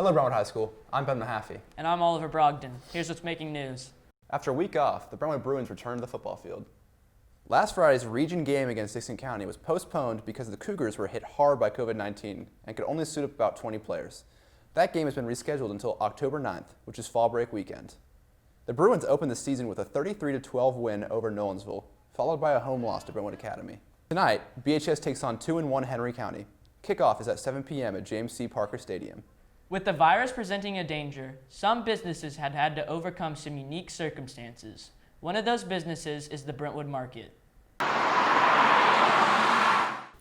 Hello, Brentwood High School. I'm Ben Mahaffey. And I'm Oliver Brogdon. Here's what's making news. After a week off, the Brentwood Bruins returned to the football field. Last Friday's region game against Dixon County was postponed because the Cougars were hit hard by COVID-19 and could only suit up about 20 players. That game has been rescheduled until October 9th, which is fall break weekend. The Bruins opened the season with a 33-12 win over Nolensville, followed by a home loss to Brentwood Academy. Tonight, BHS takes on 2-1 Henry County. Kickoff is at 7 p.m. at James C. Parker Stadium. With the virus presenting a danger, some businesses had to overcome some unique circumstances. One of those businesses is the Brentwood Market.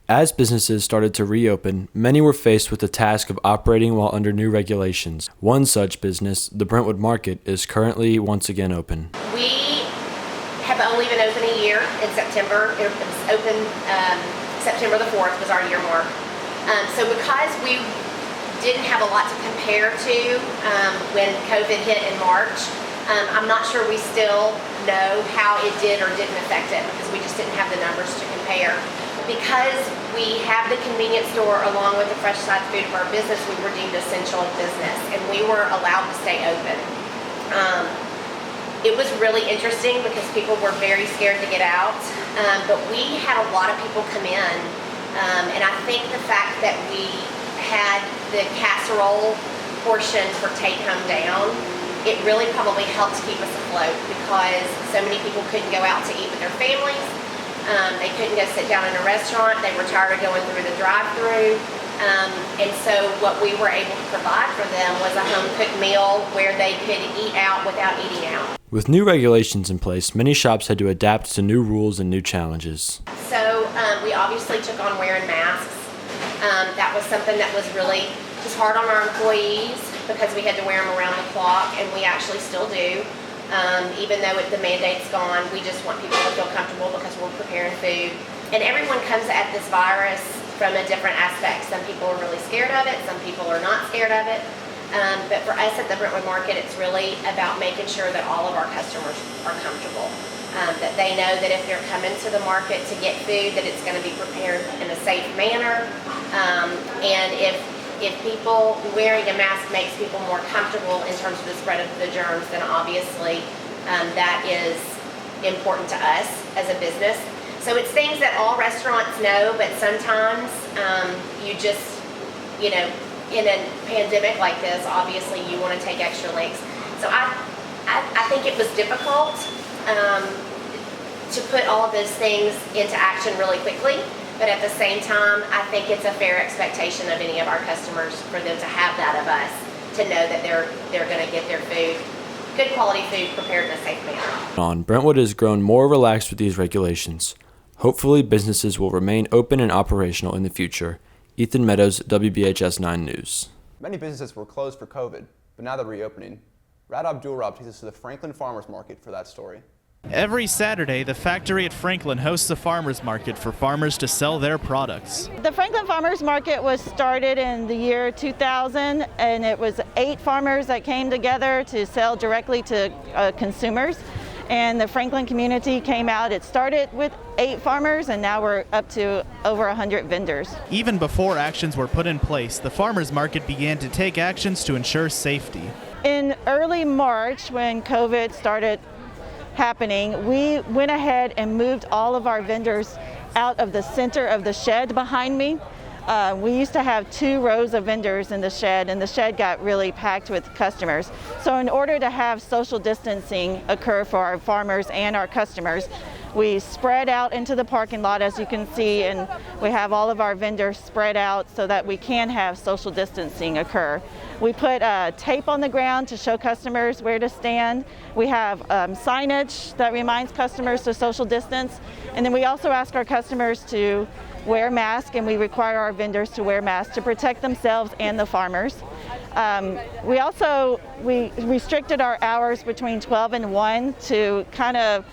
As businesses started to reopen, many were faced with the task of operating while under new regulations. One such business, the Brentwood Market, is currently once again open. We have only been open a year in September. It was open September the 4th was our year mark. So because we didn't have a lot to compare to when COVID hit in March, I'm not sure we still know how it did or didn't affect it because we just didn't have the numbers to compare. Because we have the convenience store along with the fresh side food of our business, we were deemed essential business and we were allowed to stay open. It was really interesting because people were very scared to get out, but we had a lot of people come in, and I think the fact that we had the casserole portion for take home down, it really probably helped keep us afloat because so many people couldn't go out to eat with their families. They couldn't go sit down in a restaurant. They were tired of going through the drive-through. And so what we were able to provide for them was a home-cooked meal where they could eat out without eating out. With new regulations in place, many shops had to adapt to new rules and new challenges. So we obviously took on wearing masks. That was something that was really just hard on our employees because we had to wear them around the clock, and we actually still do. Even though the mandate's gone, we just want people to feel comfortable because we're preparing food. And everyone comes at this virus from a different aspect. Some people are really scared of it, some people are not scared of it. But for us at the Brentwood Market, it's really about making sure that all of our customers are comfortable. That they know that if they're coming to the market to get food, that it's going to be prepared in a safe manner. And if people wearing a mask makes people more comfortable in terms of the spread of the germs, then obviously that is important to us as a business. So it's things that all restaurants know, but sometimes you just, in a pandemic like this, obviously you want to take extra lengths. So I think it was difficult to put all of those things into action really quickly. But at the same time, I think it's a fair expectation of any of our customers for them to have that of us, to know that they're going to get their food, good quality food, prepared in a safe manner. Brentwood has grown more relaxed with these regulations. Hopefully, businesses will remain open and operational in the future. Ethan Meadows, WBHS 9 News. Many businesses were closed for COVID, but now they're reopening. Rad Abdul-Rab takes us to the Franklin Farmers Market for that story. Every Saturday, the factory at Franklin hosts a farmers market for farmers to sell their products. The Franklin Farmers Market was started in the year 2000, and it was 8 farmers that came together to sell directly to consumers. And the Franklin community came out. It started with 8 farmers, and now we're up to over 100 vendors. Even before actions were put in place, the farmers market began to take actions to ensure safety. In early March, when COVID started happening, we went ahead and moved all of our vendors out of the center of the shed behind me. We used to have 2 rows of vendors in the shed, and the shed got really packed with customers. So in order to have social distancing occur for our farmers and our customers, we spread out into the parking lot, as you can see, and we have all of our vendors spread out so that we can have social distancing occur. We put tape on the ground to show customers where to stand. We have signage that reminds customers to social distance. And then we also ask our customers to wear masks, and we require our vendors to wear masks to protect themselves and the farmers. We restricted our hours between 12 and 1 to kind of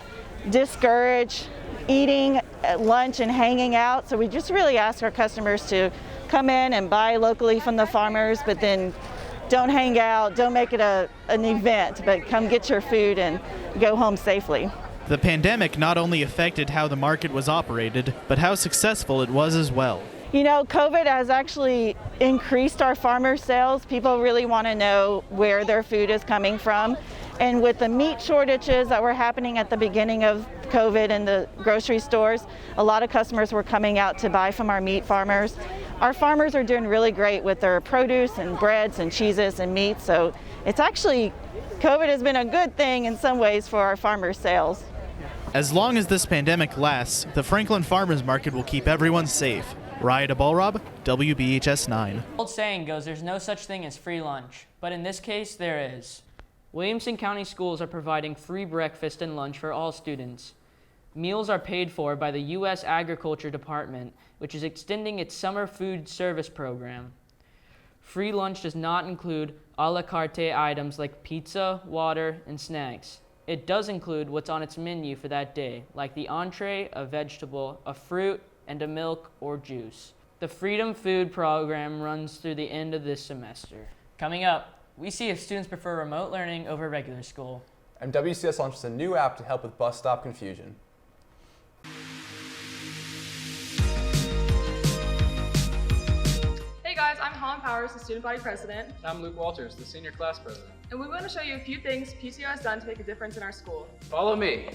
discourage eating at lunch and hanging out. So we just really ask our customers to come in and buy locally from the farmers, but then don't hang out, don't make it an event, but come get your food and go home safely. The pandemic not only affected how the market was operated, but how successful it was as well. You know, COVID has actually increased our farmer sales. People really want to know where their food is coming from. And with the meat shortages that were happening at the beginning of COVID in the grocery stores, a lot of customers were coming out to buy from our meat farmers. Our farmers are doing really great with their produce and breads and cheeses and meat. So it's actually, COVID has been a good thing in some ways for our farmers' sales. As long as this pandemic lasts, the Franklin Farmers Market will keep everyone safe. Ryan Balrob, WBHS 9. Old saying goes, there's no such thing as free lunch, but in this case, there is. Williamson County Schools are providing free breakfast and lunch for all students. Meals are paid for by the U.S. Agriculture Department, which is extending its summer food service program. Free lunch does not include a la carte items like pizza, water, and snacks. It does include what's on its menu for that day, like the entree, a vegetable, a fruit, and a milk or juice. The Freedom Food program runs through the end of this semester. Coming up, we see if students prefer remote learning over regular school. And WCS launches a new app to help with bus stop confusion. Hey guys, I'm Holland Powers, the student body president, I'm Luke Walters, the senior class president. and we want to show you a few things PTO has done to make a difference in our school. Follow me.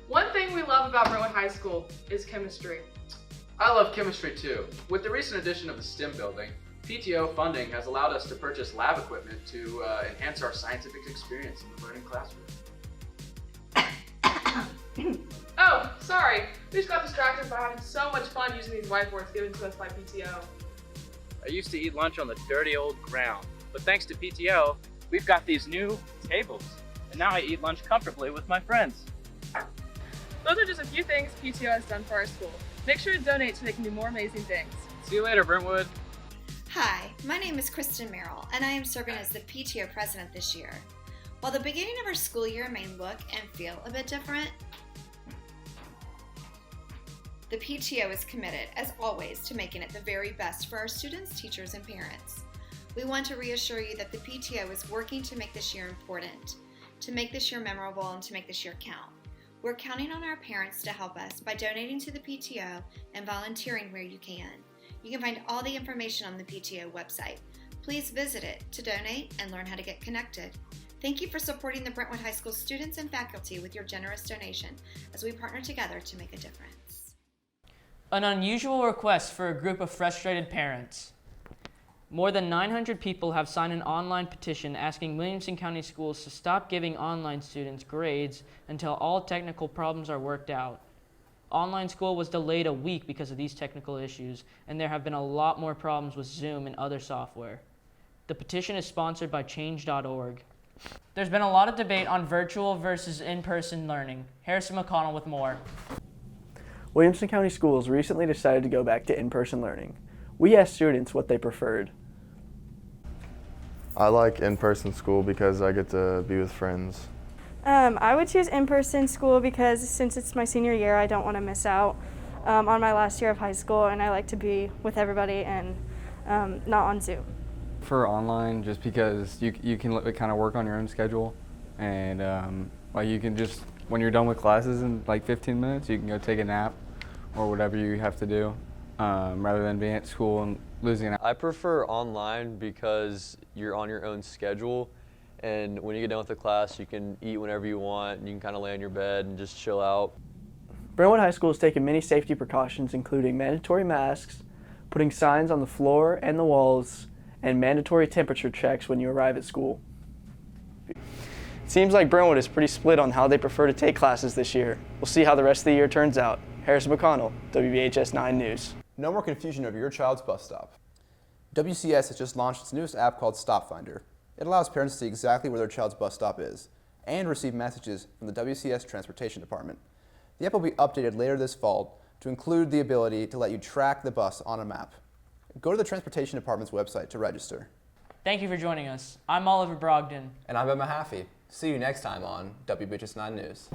One thing we love about Brentwood High School is chemistry. I love chemistry too. With the recent addition of the STEM building, PTO funding has allowed us to purchase lab equipment to enhance our scientific experience in the learning classroom. Oh, sorry, we just got distracted by having so much fun using these whiteboards given to us by PTO. I used to eat lunch on the dirty old ground, but thanks to PTO, we've got these new tables, and now I eat lunch comfortably with my friends. Those are just a few things PTO has done for our school. Make sure to donate so they can do more amazing things. See you later, Brentwood. Hi, my name is Kristen Merrill, and I am serving as the PTO president this year. While the beginning of our school year may look and feel a bit different, the PTO is committed, as always, to making it the very best for our students, teachers, and parents. We want to reassure you that the PTO is working to make this year important, to make this year memorable, and to make this year count. We're counting on our parents to help us by donating to the PTO and volunteering where you can. You can find all the information on the PTO website. Please visit it to donate and learn how to get connected. Thank you for supporting the Brentwood High School students and faculty with your generous donation as we partner together to make a difference. An unusual request for a group of frustrated parents. More than 900 people have signed an online petition asking Williamson County Schools to stop giving online students grades until all technical problems are worked out. Online school was delayed a week because of these technical issues, and there have been a lot more problems with Zoom and other software. The petition is sponsored by Change.org. There's been a lot of debate on virtual versus in-person learning. Harrison McConnell with more. Williamson County Schools recently decided to go back to in-person learning. We asked students what they preferred. I like in-person school because I get to be with friends. I would choose in-person school because since it's my senior year, I don't want to miss out on my last year of high school, and I like to be with everybody and not on Zoom. For online, just because you can kind of work on your own schedule, and like you can just, when you're done with classes in like 15 minutes, you can go take a nap or whatever you have to do, rather than being at school and losing an hour. I prefer online because you're on your own schedule, and when you get done with the class, you can eat whenever you want, and you can kind of lay on your bed and just chill out. Brentwood High School has taken many safety precautions, including mandatory masks, putting signs on the floor and the walls, and mandatory temperature checks when you arrive at school. It seems like Brentwood is pretty split on how they prefer to take classes this year. We'll see how the rest of the year turns out. Harrison McConnell, WBHS 9 News. No more confusion over your child's bus stop. WCS has just launched its newest app called Stop Finder. It allows parents to see exactly where their child's bus stop is and receive messages from the WCS Transportation Department. The app will be updated later this fall to include the ability to let you track the bus on a map. Go to the Transportation Department's website to register. Thank you for joining us. I'm Oliver Brogdon. And I'm Ben Mahaffey. See you next time on WBHS 9 News.